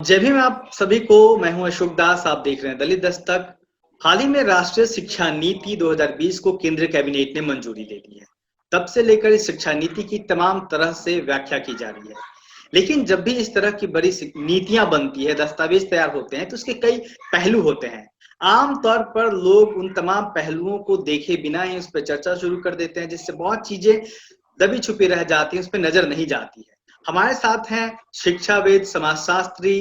जय भीम आप सभी को। मैं हूं अशोक दास। आप देख रहे हैं दलित दस्तक। हाल ही में राष्ट्रीय शिक्षा नीति 2020 को केंद्रीय कैबिनेट ने मंजूरी दे दी है। तब से लेकर इस शिक्षा नीति की तमाम तरह से व्याख्या की जा रही है। लेकिन जब भी इस तरह की बड़ी नीतियां बनती है, दस्तावेज तैयार होते हैं, तो उसके कई पहलू होते हैं। आमतौर पर लोग उन तमाम पहलुओं को देखे बिना ही उस पर चर्चा शुरू कर देते हैं, जिससे बहुत चीजें दबी छुपी रह जाती है, उस पर नजर नहीं जाती है। हमारे साथ हैं शिक्षाविद, समाजशास्त्री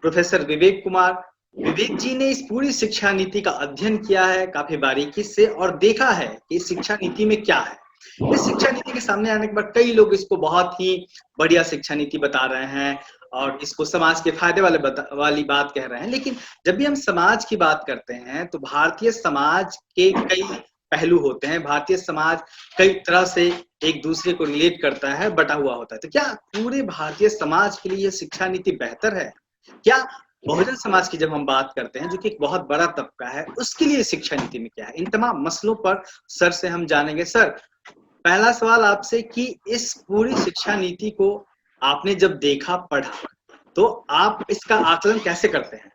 प्रोफेसर विवेक कुमार। विवेक जी ने इस पूरी शिक्षा नीति का अध्ययन किया है काफी बारीकी से और देखा है कि इस शिक्षा नीति में क्या है। इस शिक्षा नीति के सामने आने के बाद कई लोग इसको बहुत ही बढ़िया शिक्षा नीति बता रहे हैं और इसको समाज के फायदे वाली बात कह रहे हैं। लेकिन जब भी हम समाज की बात करते हैं तो भारतीय समाज के कई पहलू होते हैं। भारतीय समाज कई तरह से एक दूसरे को रिलेट करता है, बटा हुआ होता है। तो क्या पूरे भारतीय समाज के लिए शिक्षा नीति बेहतर है? क्या बहुजन समाज की जब हम बात करते हैं, जो कि एक बहुत बड़ा तबका है, उसके लिए शिक्षा नीति में क्या है? इन तमाम मसलों पर सर से हम जानेंगे। सर, पहला सवाल आपसे कि इस पूरी शिक्षा नीति को आपने जब देखा, पढ़ा, तो आप इसका आकलन कैसे करते हैं?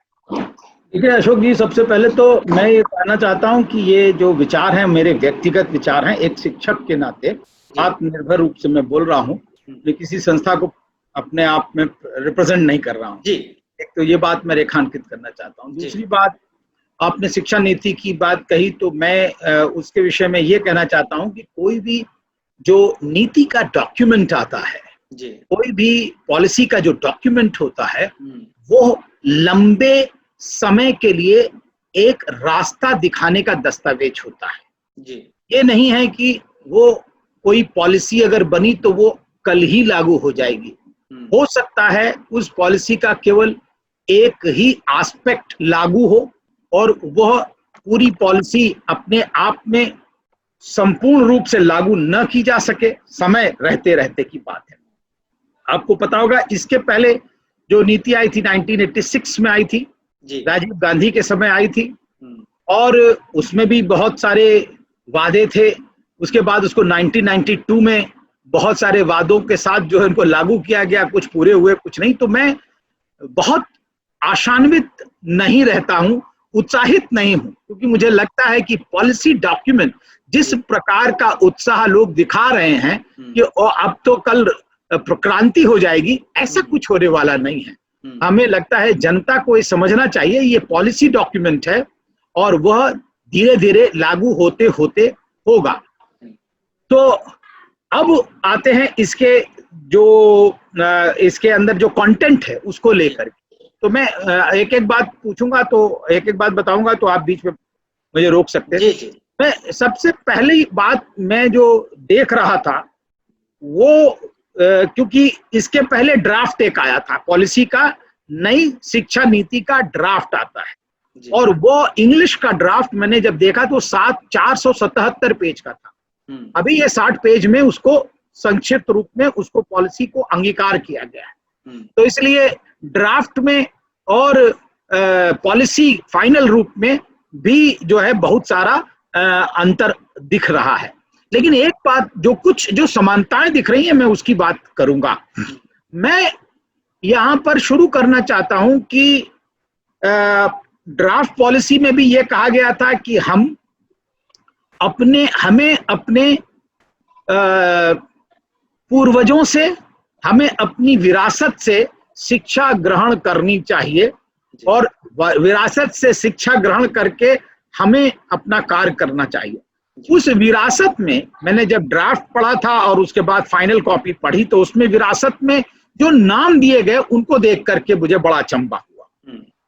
देखिए अशोक जी, सबसे पहले तो मैं ये कहना चाहता हूँ कि ये जो विचार हैं मेरे व्यक्तिगत विचार हैं। एक शिक्षक के नाते आत्मनिर्भर रूप से मैं बोल रहा हूँ, मैं किसी संस्था को अपने आप में रिप्रेजेंट नहीं कर रहा हूँ। एक तो ये बात मैं रेखांकित करना चाहता हूँ। दूसरी बात, आपने शिक्षा नीति की बात कही तो मैं उसके विषय में ये कहना चाहता हूँ कि कोई भी जो नीति का डॉक्यूमेंट आता है, कोई भी पॉलिसी का जो डॉक्यूमेंट होता है, वो लंबे समय के लिए एक रास्ता दिखाने का दस्तावेज होता है। ये नहीं है कि वो कोई पॉलिसी अगर बनी तो वो कल ही लागू हो जाएगी। हो सकता है उस पॉलिसी का केवल एक ही एस्पेक्ट लागू हो और वह पूरी पॉलिसी अपने आप में संपूर्ण रूप से लागू न की जा सके, समय रहते रहते की बात है। आपको पता होगा इसके पहले जो नीति आई थी 1986 में आई थी, राजीव गांधी के समय आई थी और उसमें भी बहुत सारे वादे थे। उसके बाद उसको 1992 में बहुत सारे वादों के साथ जो है उनको लागू किया गया, कुछ पूरे हुए कुछ नहीं। तो मैं बहुत आशान्वित नहीं रहता हूं, उत्साहित नहीं हूं, क्योंकि मुझे लगता है कि पॉलिसी डॉक्यूमेंट जिस प्रकार का उत्साह लोग दिखा रहे हैं कि अब तो कल क्रांति हो जाएगी, ऐसा कुछ होने वाला नहीं है। हमें लगता है जनता को ये समझना चाहिए ये पॉलिसी डॉक्यूमेंट है और वह धीरे धीरे लागू होते होते होगा। तो अब आते हैं इसके इसके अंदर जो कंटेंट है उसको लेकर। तो मैं एक एक बात पूछूंगा, तो एक एक बात बताऊंगा, तो आप बीच में मुझे रोक सकते हैं। मैं सबसे पहली बात मैं जो देख रहा था वो क्योंकि इसके पहले ड्राफ्ट एक आया था पॉलिसी का, नई शिक्षा नीति का ड्राफ्ट आता है और वो इंग्लिश का ड्राफ्ट मैंने जब देखा तो 477 पेज का था। अभी ये 60 पेज में उसको संक्षिप्त रूप में उसको पॉलिसी को अंगीकार किया गया है। तो इसलिए ड्राफ्ट में और पॉलिसी फाइनल रूप में भी जो है बहुत सारा अंतर दिख रहा है। लेकिन एक बात जो समानताएं दिख रही हैं मैं उसकी बात करूंगा। मैं यहां पर शुरू करना चाहता हूं कि ड्राफ्ट पॉलिसी में भी यह कहा गया था कि हमें अपने पूर्वजों से, हमें अपनी विरासत से शिक्षा ग्रहण करनी चाहिए और विरासत से शिक्षा ग्रहण करके हमें अपना कार्य करना चाहिए। उस विरासत में मैंने जब ड्राफ्ट पढ़ा था और उसके बाद फाइनल कॉपी पढ़ी तो उसमें विरासत में जो नाम दिए गए उनको देख करके मुझे बड़ा अचंभा हुआ।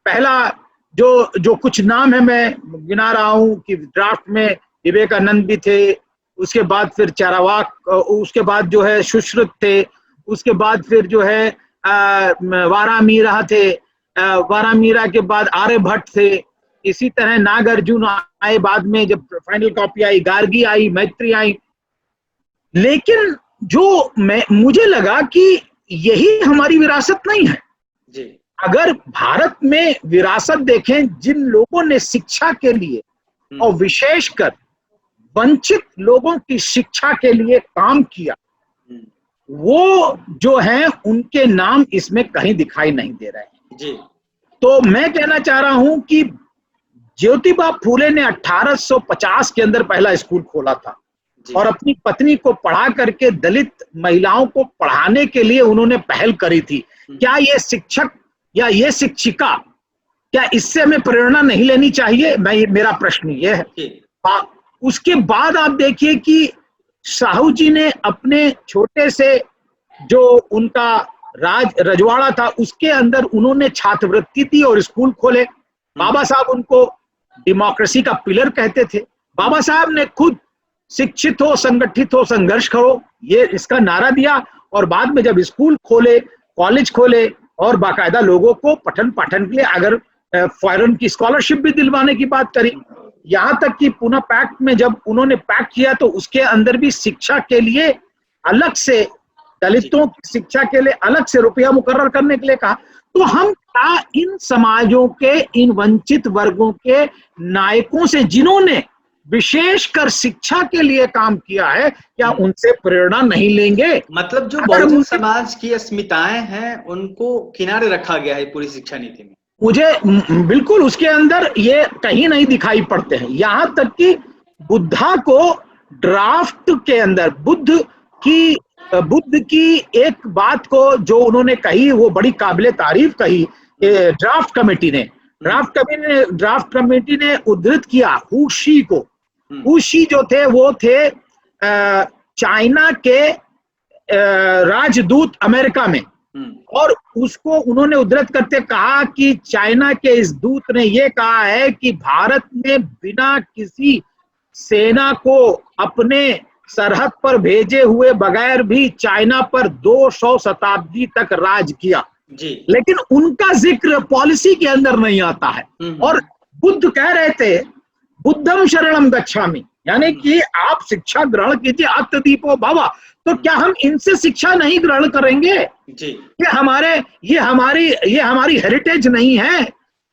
पहला जो कुछ नाम है मैं गिना रहा हूं कि ड्राफ्ट में विवेकानंद भी थे, उसके बाद फिर चारावाक, उसके बाद जो है सुश्रुत थे, उसके बाद फिर जो है वारामीरा थे, वारामीरा के बाद आर्यभट्ट थे, इसी तरह नागार्जुन आए बाद में, जब फाइनल कॉपी आई गार्गी आई, मैत्री आई। लेकिन जो मुझे लगा कि यही हमारी विरासत नहीं है। अगर भारत में विरासत देखें, जिन लोगों ने शिक्षा के लिए और विशेषकर वंचित लोगों की शिक्षा के लिए काम किया, वो जो हैं उनके नाम इसमें कहीं दिखाई नहीं दे रहे हैं। जी तो मैं कहना चाह रहा हूं कि ज्योतिबा फूले ने 1850 के अंदर पहला स्कूल खोला था जी और अपनी पत्नी को पढ़ा करके दलित महिलाओं को पढ़ाने के लिए उन्होंने पहल करी थी। क्या ये शिक्षक या ये शिक्षिका, क्या इससे हमें प्रेरणा नहीं लेनी चाहिए? मेरा प्रश्न ये है। जी उसके बाद आप देखिए कि साहू जी ने अपने छोटे से जो उनका रजवाड़ा था उसके अंदर उन्होंने छात्रवृत्ति दी और स्कूल खोले। बाबा साहब उनको डेमोक्रेसी का पिलर कहते थे। बाबा साहब ने खुद शिक्षित हो, संगठित हो, संघर्ष करो, ये इसका नारा दिया और बाद में जब स्कूल खोले, कॉलेज खोले और बाकायदा लोगों को पठन पाठन के लिए अगर फॉरेन की स्कॉलरशिप भी दिलवाने की बात करी, यहाँ तक कि पुणे पैक्ट में जब उन्होंने पैक्ट किया तो उसके अंदर भी शिक्षा के लिए अलग से, दलितों की शिक्षा के लिए अलग से रुपया मुकर्रर करने के लिए कहा। तो हम क्या इन समाजों के, इन वंचित वर्गों के नायकों से जिन्होंने विशेषकर शिक्षा के लिए काम किया है, क्या उनसे प्रेरणा नहीं लेंगे? मतलब जो बहुजन समाज की अस्मिताएं हैं उनको किनारे रखा गया है पूरी शिक्षा नीति में। मुझे बिल्कुल उसके अंदर ये कहीं नहीं दिखाई पड़ते हैं। यहाँ तक कि बुद्धा को ड्राफ्ट के अंदर बुद्ध की एक बात को जो उन्होंने कही वो बड़ी काबिले तारीफ कही ड्राफ्ट कमेटी ने उद्धृत किया हुशी को। हुशी जो थे वो थे चाइना के राजदूत अमेरिका में, और उसको उन्होंने उद्धृत करते कहा कि चाइना के इस दूत ने ये कहा है कि भारत ने बिना किसी सेना को अपने सरहद पर भेजे हुए बगैर भी चाइना पर 200 शताब्दी तक राज किया जी। लेकिन उनका जिक्र पॉलिसी के अंदर नहीं आता है। और बुद्ध कह रहे थे बुद्धम शरणम गच्छामि, यानी कि आप शिक्षा ग्रहण कीजिए, अत्तदीपो भव। तो क्या हम इनसे शिक्षा नहीं ग्रहण करेंगे? जी। ये हमारी हेरिटेज नहीं है,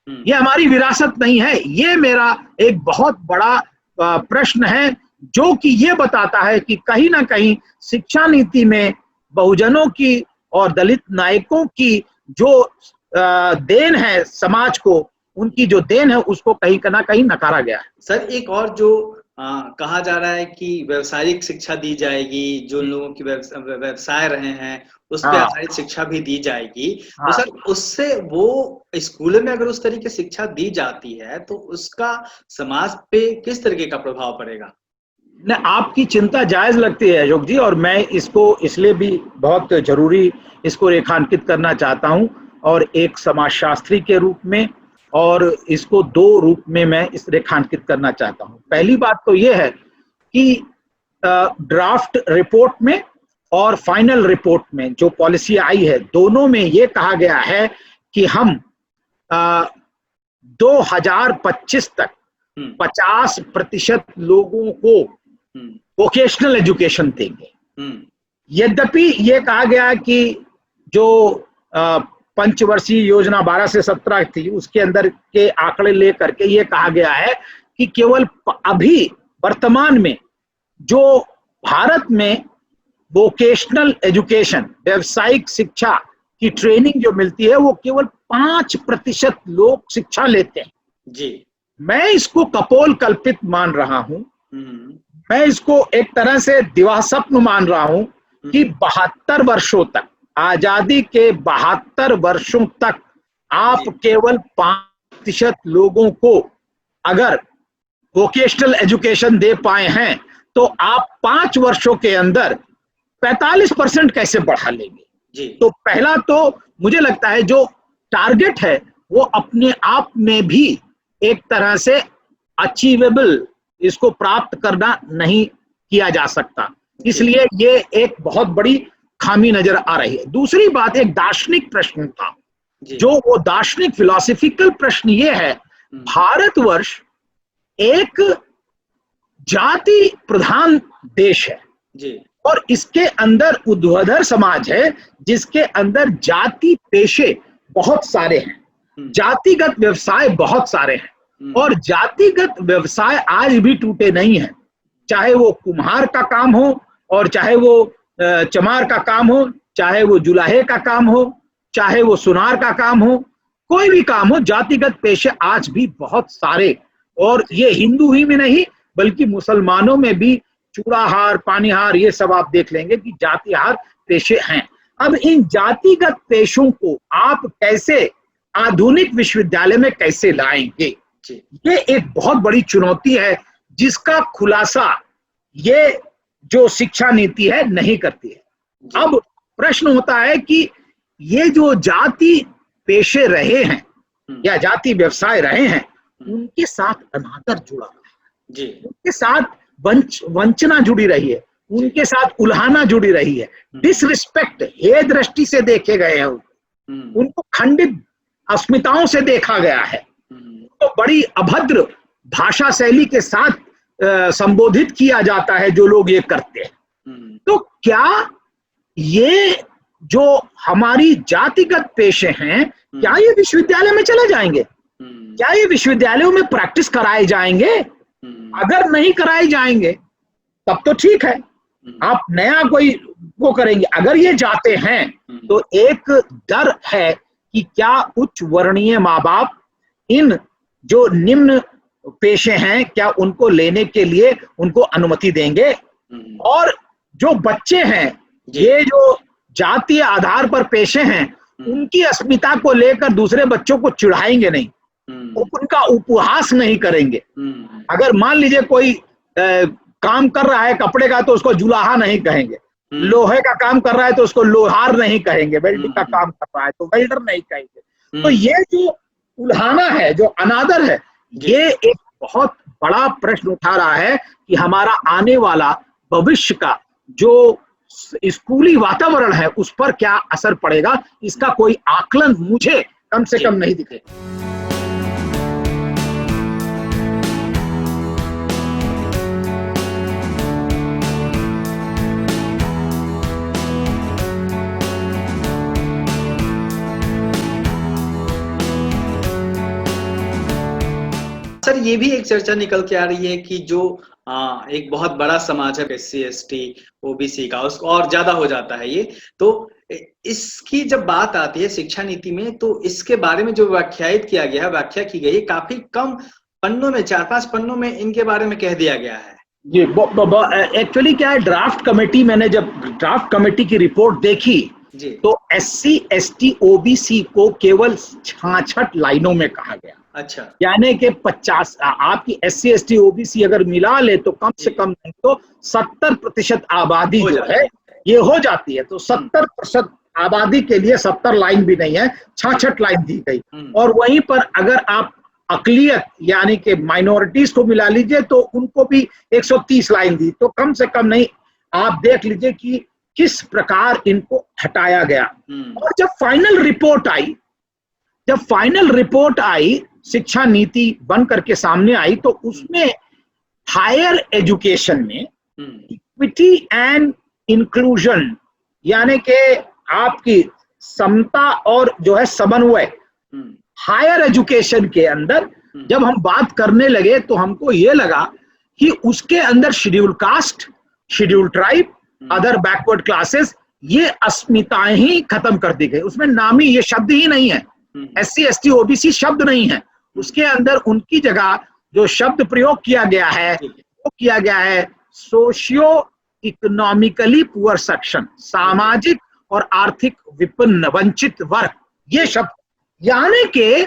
ये हमारी विरासत नहीं है। ये मेरा एक बहुत बड़ा प्रश्न है जो कि ये बताता है कि कहीं ना कहीं शिक्षा नीति में बहुजनों की और दलित नायकों की जो देन है समाज को, उनकी जो देन है उसको कहीं ना कहीं नकारा गया है। सर एक और जो कहा जा रहा है कि व्यावसायिक शिक्षा दी जाएगी, जो लोगों की व्यवसाय रहे हैं उस पर आधारित शिक्षा भी दी जाएगी। तो सर उससे वो स्कूलों में अगर उस तरीके से शिक्षा दी जाती है तो उसका समाज पे किस तरीके का प्रभाव पड़ेगा? नहीं, आपकी चिंता जायज लगती है अशोक जी, और मैं इसको इसलिए भी बहुत जरूरी इसको रेखांकित करना चाहता हूं, और एक समाजशास्त्री के रूप में, और इसको दो रूप में मैं इस रेखांकित करना चाहता हूं। पहली बात तो यह है कि ड्राफ्ट रिपोर्ट में और फाइनल रिपोर्ट में जो पॉलिसी आई है, दोनों में यह कहा गया है कि हम 2025 तक 50% लोगों को वोकेशनल एजुकेशन देंगे। यद्यपि ये कहा गया कि जो पंचवर्षीय योजना 12 से 17 थी उसके अंदर के आंकड़े लेकर के ये कहा गया है कि केवल अभी वर्तमान में जो भारत में वोकेशनल एजुकेशन, व्यावसायिक शिक्षा की ट्रेनिंग जो मिलती है वो केवल 5% लोग शिक्षा लेते हैं जी। मैं इसको कपोल कल्पित मान रहा हूं। मैं इसको एक तरह से दिवास्वप्न मान रहा हूं कि 72 वर्षों तक, आजादी के 72 वर्षों तक आप केवल 5% लोगों को अगर वोकेशनल एजुकेशन दे पाए हैं तो आप 5 वर्षों के अंदर 45% कैसे बढ़ा लेंगे जी। तो पहला तो मुझे लगता है जो टारगेट है वो अपने आप में भी एक तरह से अचीवेबल, इसको प्राप्त करना नहीं किया जा सकता, इसलिए ये एक बहुत बड़ी खामी नजर आ रही है। दूसरी बात एक दार्शनिक प्रश्न था, जो वो दार्शनिक फिलॉसफिकल प्रश्न ये है, भारतवर्ष एक जाति प्रधान देश है जी। और इसके अंदर ऊर्ध्वाधर समाज है जिसके अंदर जाति पेशे बहुत सारे हैं, जातिगत व्यवसाय बहुत सारे हैं, और जातिगत व्यवसाय आज भी टूटे नहीं हैं। चाहे वो कुम्हार का काम हो, और चाहे वो चमार का काम हो, चाहे वो जुलाहे का काम हो, चाहे वो सुनार का काम हो, कोई भी काम हो, जातिगत पेशे आज भी बहुत सारे, और ये हिंदू ही में नहीं बल्कि मुसलमानों में भी चूड़ाहार, पानीहार, ये सब आप देख लेंगे कि जातिहार पेशे हैं। अब इन जातिगत पेशों को आप कैसे आधुनिक विश्वविद्यालय में कैसे लाएंगे, ये एक बहुत बड़ी चुनौती है, जिसका खुलासा ये जो शिक्षा नीति है नहीं करती है। अब प्रश्न होता है कि ये जो जाति पेशे रहे हैं या जाति व्यवसाय रहे हैं, उनके साथ अनादर जुड़ा है, उनके साथ वंचना जुड़ी रही है, उनके साथ उल्हाना जुड़ी रही है, डिसरिस्पेक्ट, हे दृष्टि से देखे गए हैं, उनको खंडित अस्मिताओं से देखा गया है, तो बड़ी अभद्र भाषा शैली के साथ संबोधित किया जाता है जो लोग ये करते हैं। तो क्या ये जो हमारी जातिगत पेशे हैं, क्या ये विश्वविद्यालय में चले जाएंगे? क्या ये विश्वविद्यालयों में प्रैक्टिस कराए जाएंगे? अगर नहीं कराए जाएंगे तब तो ठीक है, आप नया कोई वो करेंगे। अगर ये जाते हैं तो एक डर है कि क्या उच्च वर्णीय माँ बाप इन जो निम्न पेशे हैं क्या उनको लेने के लिए उनको अनुमति देंगे, और जो बच्चे हैं ये जो जातीय आधार पर पेशे हैं उनकी अस्मिता को लेकर दूसरे बच्चों को चिढ़ाएंगे नहीं, उनका उपहास नहीं करेंगे। अगर मान लीजिए कोई काम कर रहा है कपड़े का तो उसको जुलाहा नहीं कहेंगे, लोहे का काम कर रहा है तो उसको लोहार नहीं कहेंगे, वेल्डिंग का काम कर रहा है तो वेल्डर नहीं कहेंगे। तो ये जो उल्हाना है, जो अनादर है, ये एक बहुत बड़ा प्रश्न उठा रहा है कि हमारा आने वाला भविष्य का जो स्कूली वातावरण है उस पर क्या असर पड़ेगा, इसका कोई आकलन मुझे कम से कम नहीं दिखे। सर ये भी एक चर्चा निकल के आ रही है कि जो एक बहुत बड़ा समाज है SC ST OBC का, उसको और ज्यादा हो जाता है ये, तो इसकी जब बात आती है शिक्षा नीति में तो इसके बारे में जो व्याख्या की गई है, काफी कम पन्नों में, 4-5 पन्नों में इनके बारे में कह दिया गया है। जी, एक्चुअली क्या है, ड्राफ्ट कमेटी, मैंने जब ड्राफ्ट कमेटी की रिपोर्ट देखी तो SC ST OBC को केवल 66 लाइनों में कहा गया। अच्छा, यानी कि 50 आपकी SC ST OBC अगर मिला ले तो कम से कम नहीं तो 70% आबादी जो है ये हो जाती है। तो 70% आबादी के लिए 70 लाइन भी नहीं है, 66 लाइन दी गई। और वहीं पर अगर आप अकलियत यानी कि माइनॉरिटीज को मिला लीजिए तो उनको भी 130 लाइन दी। तो कम से कम नहीं, आप देख लीजिए कि किस प्रकार इनको हटाया गया। और जब फाइनल रिपोर्ट आई शिक्षा नीति बन करके सामने आई तो उसमें हायर एजुकेशन में इक्विटी एंड इंक्लूजन यानी कि आपकी समता और जो है समन्वय, हायर एजुकेशन के अंदर जब हम बात करने लगे तो हमको ये लगा कि उसके अंदर schedule caste, schedule tribe, other backward classes, ये अस्मिताएं ही खत्म कर दी गई। उसमें नामी ये शब्द ही नहीं है, SC ST OBC शब्द नहीं है, उसके अंदर उनकी जगह जो शब्द प्रयोग किया गया है वो किया गया है सोशियो इकोनॉमिकली पुअर सेक्शन, सामाजिक और आर्थिक विपन्न वंचित वर्ग, ये शब्द। यानी कि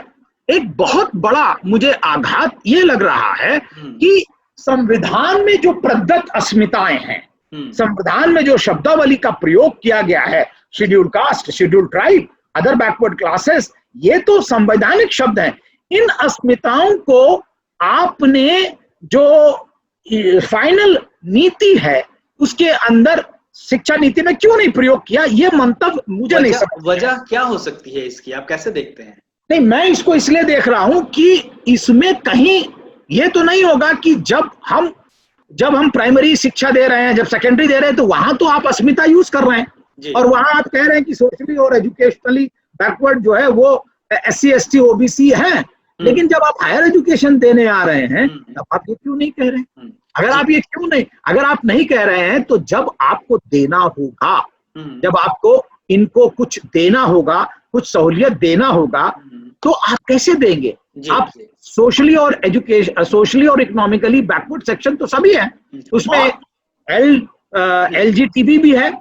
एक बहुत बड़ा मुझे आघात ये लग रहा है कि संविधान में जो प्रदत्त अस्मिताएं हैं, संविधान में जो शब्दावली का प्रयोग किया गया है, schedule caste, schedule tribe, other backward classes, ये तो संवैधानिक शब्द हैं। इन अस्मिताओं को आपने जो फाइनल नीति है उसके अंदर शिक्षा नीति में क्यों नहीं प्रयोग किया, ये मंतव्य मुझे नहीं समझ। वजह क्या हो सकती है इसकी, आप कैसे देखते हैं? नहीं, मैं इसको इसलिए देख रहा हूं कि इसमें कहीं ये तो नहीं होगा कि जब हम प्राइमरी शिक्षा दे रहे हैं, जब सेकेंडरी दे रहे हैं तो वहां तो आप अस्मिता यूज कर रहे हैं और वहां आप कह रहे हैं कि सोशली और एजुकेशनली बैकवर्ड जो है वो SC ST OBC है, लेकिन जब आप हायर एजुकेशन देने आ रहे हैं तब आप ये क्यों नहीं कह रहे हैं? अगर आप नहीं कह रहे हैं तो जब आपको देना होगा, जब आपको इनको कुछ देना होगा, कुछ सहूलियत देना होगा, तो आप कैसे देंगे? आप सोशली और इकोनॉमिकली बैकवर्ड सेक्शन तो सभी है, उसमें LGTB भी है।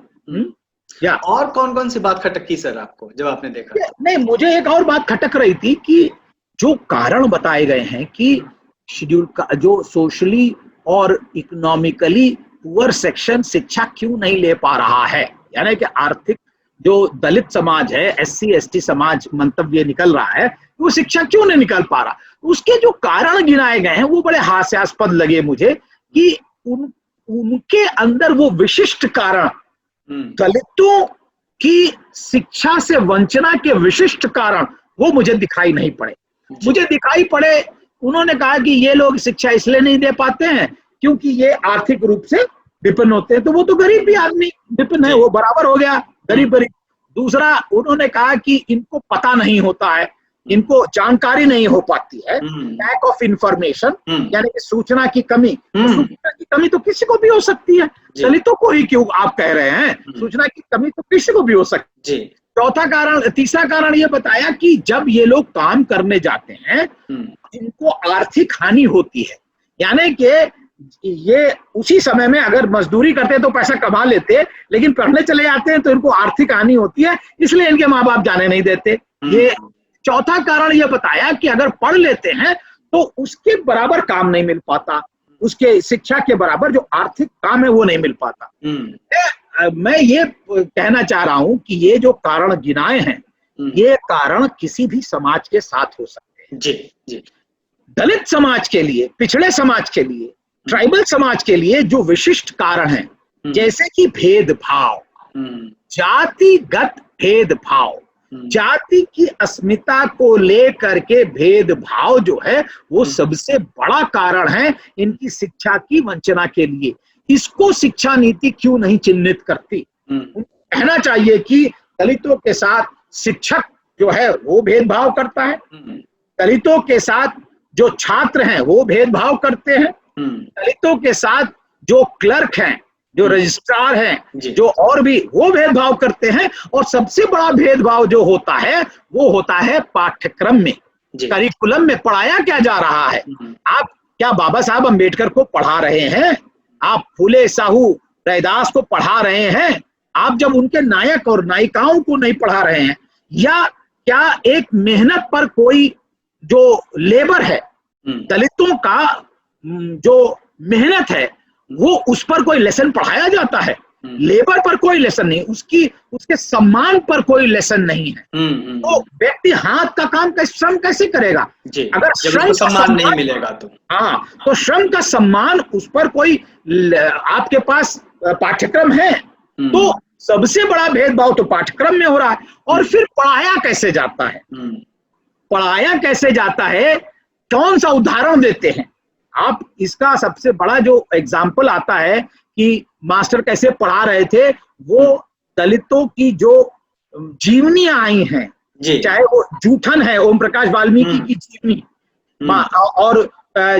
या और कौन कौन सी बात खटकी सर आपको जब आपने देखा? नहीं, मुझे एक और बात खटक रही थी कि जो कारण बताए गए हैं कि शेड्यूल का जो सोशली और इकोनॉमिकली पुअर सेक्शन शिक्षा क्यों नहीं ले पा रहा है, यानी कि आर्थिक जो दलित समाज है, SC ST समाज मंतव्य निकल रहा है, वो शिक्षा क्यों नहीं निकल पा रहा, उसके जो कारण गिनाए गए हैं वो बड़े हास्यास्पद लगे मुझे कि उनके अंदर वो विशिष्ट कारण, दलितों की शिक्षा से वंचना के विशिष्ट कारण वो मुझे दिखाई नहीं पड़े। मुझे दिखाई पड़े, उन्होंने कहा कि ये लोग शिक्षा इसलिए नहीं दे पाते हैं क्योंकि ये आर्थिक रूप से विपिन होते हैं, तो वो तो गरीब भी आदमी विपिन है, वो बराबर हो गया गरीब गरीब। दूसरा, उन्होंने कहा कि इनको पता नहीं होता है, इनको जानकारी नहीं हो पाती है, लैक ऑफ इंफॉर्मेशन, यानी कि सूचना की कमी। तो सूचना की कमी तो किसी को भी हो सकती है, दलितों को ही क्यों आप कह रहे हैं? सूचना की कमी तो किसी को भी हो सकती है। तीसरा कारण ये बताया कि जब ये लोग काम करने जाते हैं इनको आर्थिक हानि होती है, यानी कि ये उसी समय में अगर मजदूरी करते तो पैसा कमा लेते, लेकिन पढ़ने चले जाते हैं तो इनको आर्थिक हानि होती है, इसलिए इनके माँ बाप जाने नहीं देते। ये चौथा कारण ये बताया कि अगर पढ़ लेते हैं तो उसके बराबर काम नहीं मिल पाता, उसके शिक्षा के बराबर जो आर्थिक काम है वो नहीं मिल पाता। मैं ये कहना चाह रहा हूं कि ये जो कारण गिनाए हैं ये कारण किसी भी समाज के साथ हो सकते हैं। जी। दलित समाज के लिए, पिछड़े समाज के लिए, ट्राइबल समाज के लिए जो विशिष्ट कारण है, जैसे कि भेदभाव, जातिगत भेदभाव, जाति की अस्मिता को लेकर के भेदभाव जो है वो सबसे बड़ा कारण है इनकी शिक्षा की वंचना के लिए। इसको शिक्षा नीति क्यों नहीं चिन्हित करती? कहना चाहिए कि दलितों के साथ शिक्षक जो है वो भेदभाव करता है, दलितों के साथ जो छात्र हैं वो भेदभाव करते हैं, दलितों के साथ जो क्लर्क हैं, जो रजिस्ट्रार हैं, जो और भी वो भेदभाव करते हैं। और सबसे बड़ा भेदभाव जो होता है वो होता है पाठ्यक्रम में, करिकुलम में पढ़ाया क्या जा रहा है। आप क्या बाबा साहब अम्बेडकर को पढ़ा रहे हैं? आप फूले साहू रैदास को पढ़ा रहे हैं? आप जब उनके नायक और नायिकाओं को नहीं पढ़ा रहे हैं, या क्या एक मेहनत पर कोई जो लेबर है, दलितों का जो मेहनत है वो उस पर कोई लेसन पढ़ाया जाता है? लेबर पर कोई लेसन नहीं, उसके सम्मान पर कोई लेसन नहीं है। तो व्यक्ति हाथ का काम श्रम कैसे करेगा अगर श्रम सम्मान नहीं मिलेगा? तो श्रम का सम्मान उस पर कोई आपके पास पाठ्यक्रम है, तो सबसे बड़ा भेदभाव तो पाठ्यक्रम में हो रहा है। और फिर पढ़ाया कैसे जाता है? पढ़ाया कैसे जाता है? कौन सा उदाहरण देते हैं आप? इसका सबसे बड़ा जो एग्जाम्पल आता है कि मास्टर कैसे पढ़ा रहे थे, वो दलितों की जो जीवनियां आई हैं, चाहे वो जूठन है ओम प्रकाश वाल्मीकि की जीवनी, और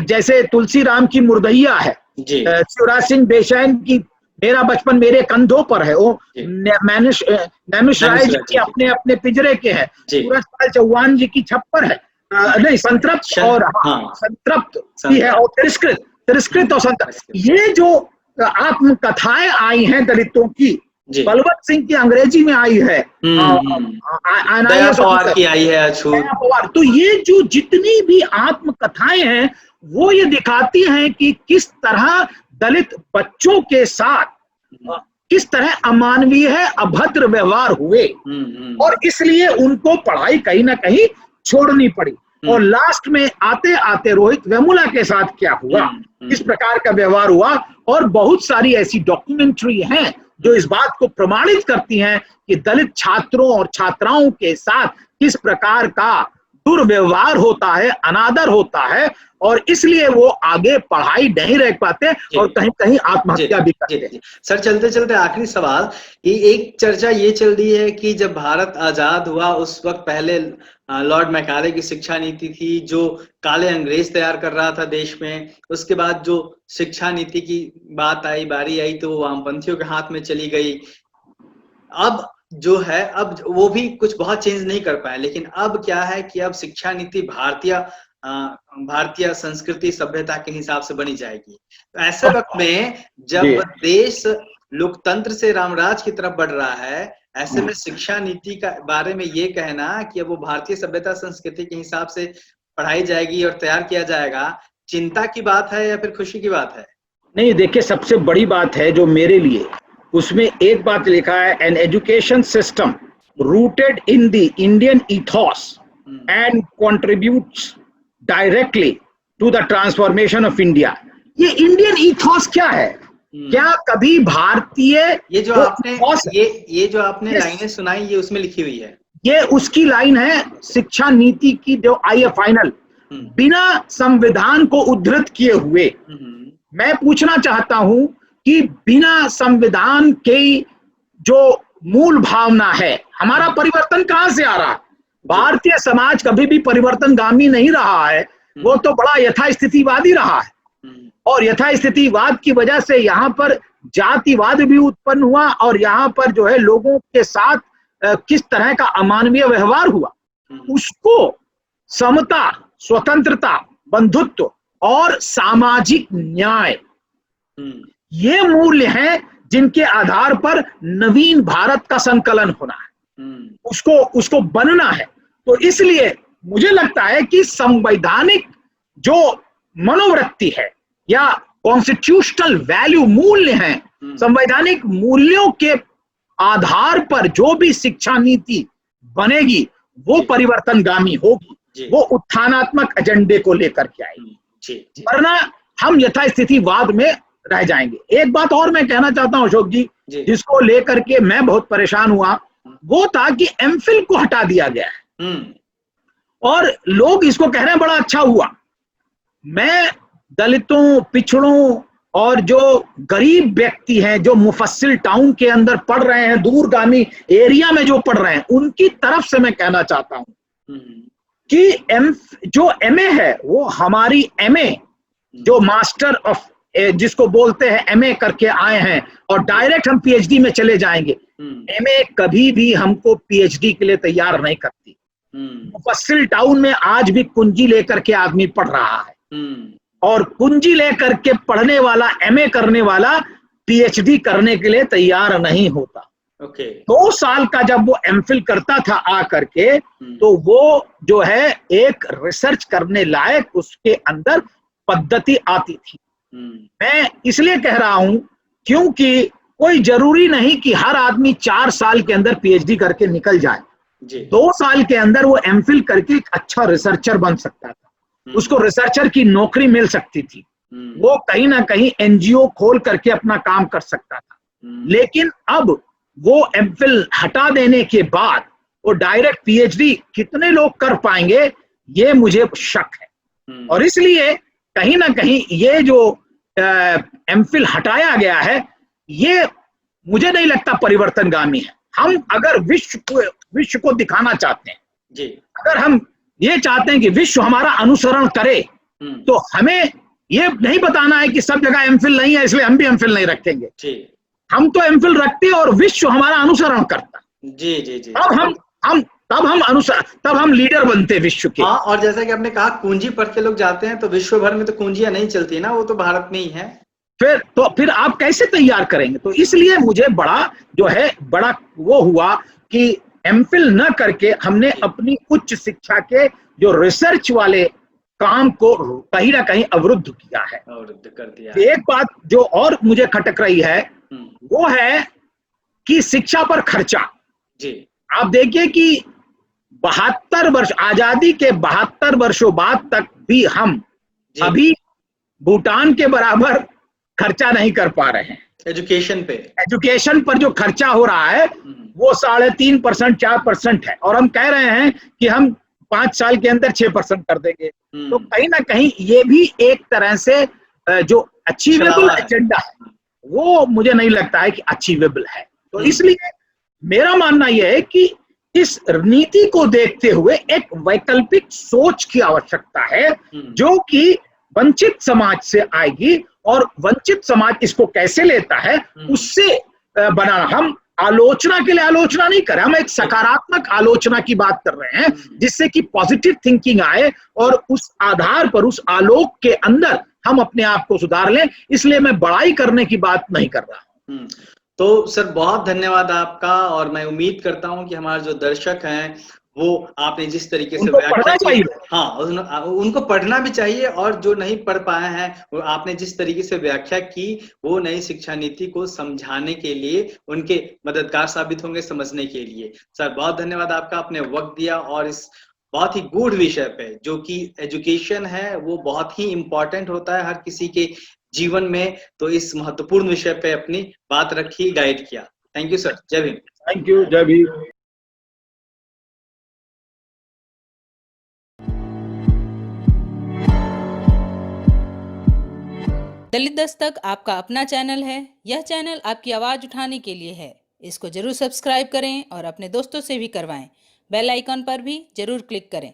जैसे तुलसी राम की मुर्दैया है, शिवराज सिंह बेचैन की मेरा बचपन मेरे कंधों पर है, वो नैमिष राय जी की अपने अपने पिंजरे के है, सूरजपाल चौहान जी की छप्पर है, नहीं संतृप्त और संतृप्त भी है, और तिरस्कृत और संतृप्त। ये जो आत्मकथाएं आई हैं दलितों की, बलवंत सिंह की अंग्रेजी में आई है, दया पवार की आई है, तो ये जो जितनी भी आत्मकथाएं हैं वो ये दिखाती हैं कि किस तरह दलित बच्चों के साथ किस तरह अमानवीय है, अभद्र व्यवहार हुए, और इसलिए उनको पढ़ाई कहीं ना कहीं छोड़नी पड़ी। और लास्ट में आते आते रोहित वेमुला के साथ क्या हुआ, इस प्रकार का व्यवहार हुआ। और बहुत सारी ऐसी डॉक्यूमेंट्री हैं जो इस बात को प्रमाणित करती हैं कि दलित छात्रों और छात्राओं के साथ किस प्रकार का दुर्व्यवहार होता है, अनादर होता है, और इसलिए वो आगे पढ़ाई नहीं रह पाते और कहीं कहीं आत्महत्या भी करते हैं। सर चलते चलते आखिरी सवाल, कि एक चर्चा ये चल रही है कि जब भारत आजाद हुआ उस वक्त पहले लॉर्ड मैकाले की शिक्षा नीति थी जो काले अंग्रेज तैयार कर रहा था देश में, उसके बाद जो शिक्षा नीति की बात आई, बारी आई, तो वो वामपंथियों के हाथ में चली गई। अब जो है अब वो भी कुछ बहुत चेंज नहीं कर पाए, लेकिन अब क्या है कि अब शिक्षा नीति भारतीय संस्कृति सभ्यता के हिसाब से बनी जाएगी। तो ऐसे वक्त में जब देश लोकतंत्र से रामराज की तरफ बढ़ रहा है, ऐसे में शिक्षा नीति का बारे में ये कहना कि अब वो भारतीय सभ्यता संस्कृति के हिसाब से पढ़ाई जाएगी और तैयार किया जाएगा, चिंता की बात है या फिर खुशी की बात है? नहीं, देखिए सबसे बड़ी बात है जो मेरे लिए, उसमें एक बात लिखा है, an education system rooted in the Indian ethos and contributes directly to the transformation of India. ये इंडियन ईथॉस क्या है? क्या कभी भारतीय ये जो आपने लाइनें सुनाई, ये उसमें लिखी हुई है? ये उसकी लाइन है शिक्षा नीति की जो आई है फाइनल, बिना संविधान को उद्धृत किए हुए। मैं पूछना चाहता हूं कि बिना संविधान के जो मूल भावना है, हमारा परिवर्तन कहां से आ रहा है? भारतीय समाज कभी भी परिवर्तनगामी नहीं रहा है, वो तो बड़ा यथास्थितिवादी रहा है। और यथास्थितिवाद की वजह से यहाँ पर जातिवाद भी उत्पन्न हुआ और यहाँ पर जो है लोगों के साथ किस तरह का अमानवीय व्यवहार हुआ, उसको समता, स्वतंत्रता, बंधुत्व और सामाजिक न्याय, ये मूल्य हैं जिनके आधार पर नवीन भारत का संकलन होना है, उसको बनना है। तो इसलिए मुझे लगता है कि संवैधानिक जो मनोवृत्ति है या कॉन्स्टिट्यूशनल वैल्यू, मूल्य हैं, संवैधानिक मूल्यों के आधार पर जो भी शिक्षा नीति बनेगी वो परिवर्तनगामी होगी, वो उत्थानात्मक एजेंडे को लेकर के आएगी, वरना हम यथास्थितिवाद में रह जाएंगे। एक बात और मैं कहना चाहता हूं अशोक जी, जिसको लेकर के मैं बहुत परेशान हुआ, वो था कि एमफिल को हटा दिया गया है और लोग इसको कह रहे हैं बड़ा अच्छा हुआ। मैं दलितों, पिछड़ों और जो गरीब व्यक्ति हैं, जो मुफस्सिल टाउन के अंदर पढ़ रहे हैं, दूरगामी एरिया में जो पढ़ रहे हैं, उनकी तरफ से मैं कहना चाहता हूं कि जो एमए है वो हमारी एमए, जो मास्टर ऑफ जिसको बोलते हैं एमए करके आए हैं और डायरेक्ट हम पीएचडी में चले जाएंगे, एमए कभी भी हमको पीएचडी के लिए तैयार नहीं करती। मुफस्सिल टाउन में आज भी कुंजी लेकर के आदमी पढ़ रहा है और कुंजी लेकर के पढ़ने वाला, एमए करने वाला पीएचडी करने के लिए तैयार नहीं होता। 2 साल का जब वो एमफिल करता था आ करके, तो वो जो है एक रिसर्च करने लायक उसके अंदर पद्धति आती थी। मैं इसलिए कह रहा हूं क्योंकि कोई जरूरी नहीं कि हर आदमी 4 साल के अंदर पीएचडी करके निकल जाए। 2 साल के अंदर वो एमफिल करके एक अच्छा रिसर्चर बन सकता था, उसको रिसर्चर की नौकरी मिल सकती थी, वो कहीं ना कहीं एनजीओ खोल करके अपना काम कर सकता था। लेकिन अब वो एमफिल हटा देने के बाद वो डायरेक्ट पीएचडी कितने लोग कर पाएंगे, ये मुझे शक है। और इसलिए कहीं ना कहीं ये जो एमफिल हटाया गया है, ये मुझे नहीं लगता परिवर्तनगामी है। हम अगर विश्व को दिखाना चाहते हैं, अगर हम ये चाहते हैं कि विश्व हमारा अनुसरण करे, तो हमें ये नहीं बताना है कि सब जगह एमफिल नहीं है इसलिए हम भी एमफिल नहीं रखेंगे। हम तो एमफिल रखते हैं और विश्व हमारा अनुसरण करता। तब हम लीडर बनते विश्व के। हाँ, और जैसा कि आपने कहा कुंजी पढ़ के लोग जाते हैं, तो विश्व भर में तो कुंजियां नहीं चलती ना, वो तो भारत में ही है। फिर आप कैसे तैयार करेंगे? तो इसलिए मुझे बड़ा वो हुआ कि एमफिल न करके हमने अपनी उच्च शिक्षा के जो रिसर्च वाले काम को कहीं ना कहीं अवरुद्ध किया है, अवरुद्ध कर दिया। एक बात जो और मुझे खटक रही है वो है कि शिक्षा पर खर्चा। आप देखिए कि 72 वर्ष, आजादी के 72 वर्षों बाद तक भी हम अभी भूटान के बराबर खर्चा नहीं कर पा रहे हैं। एजुकेशन पर जो खर्चा हो रहा है वो 3.5%, 4% है, और हम कह रहे हैं कि हम 5 साल के अंदर 6% कर देंगे। तो कहीं ना कहीं ये भी एक तरह से जो अचीवेबल एजेंडा है वो मुझे नहीं लगता है कि अचीवेबल है। तो इसलिए मेरा मानना यह है कि इस नीति को देखते हुए एक वैकल्पिक सोच की आवश्यकता है जो कि वंचित समाज से आएगी, और वंचित समाज इसको कैसे लेता है उससे बनाना। आलोचना के लिए आलोचना नहीं कर रहे, हम एक सकारात्मक आलोचना की बात कर रहे हैं जिससे कि पॉजिटिव थिंकिंग आए और उस आधार पर, उस आलोक के अंदर हम अपने आप को सुधार लें। इसलिए मैं बड़ाई करने की बात नहीं कर रहा। तो सर बहुत धन्यवाद आपका, और मैं उम्मीद करता हूं कि हमारे जो दर्शक हैं वो आपने जिस तरीके से व्याख्या की, हाँ उनको पढ़ना भी चाहिए, और जो नहीं पढ़ पाए हैं वो आपने जिस तरीके से व्याख्या की वो नई शिक्षा नीति को समझाने के लिए उनके मददगार साबित होंगे, समझने के लिए। सर बहुत धन्यवाद आपका, आपने वक्त दिया और इस बहुत ही गूढ़ विषय पे, जो कि एजुकेशन है, वो बहुत ही इंपॉर्टेंट होता है हर किसी के जीवन में, तो इस महत्वपूर्ण विषय पे अपनी बात रखी, गाइड किया। थैंक यू सर, जय भीम। थैंक यू, जय भीम। दलित दस्तक आपका अपना चैनल है। यह चैनल आपकी आवाज उठाने के लिए है। इसको जरूर सब्सक्राइब करें और अपने दोस्तों से भी करवाएं। बेल आइकॉन पर भी जरूर क्लिक करें।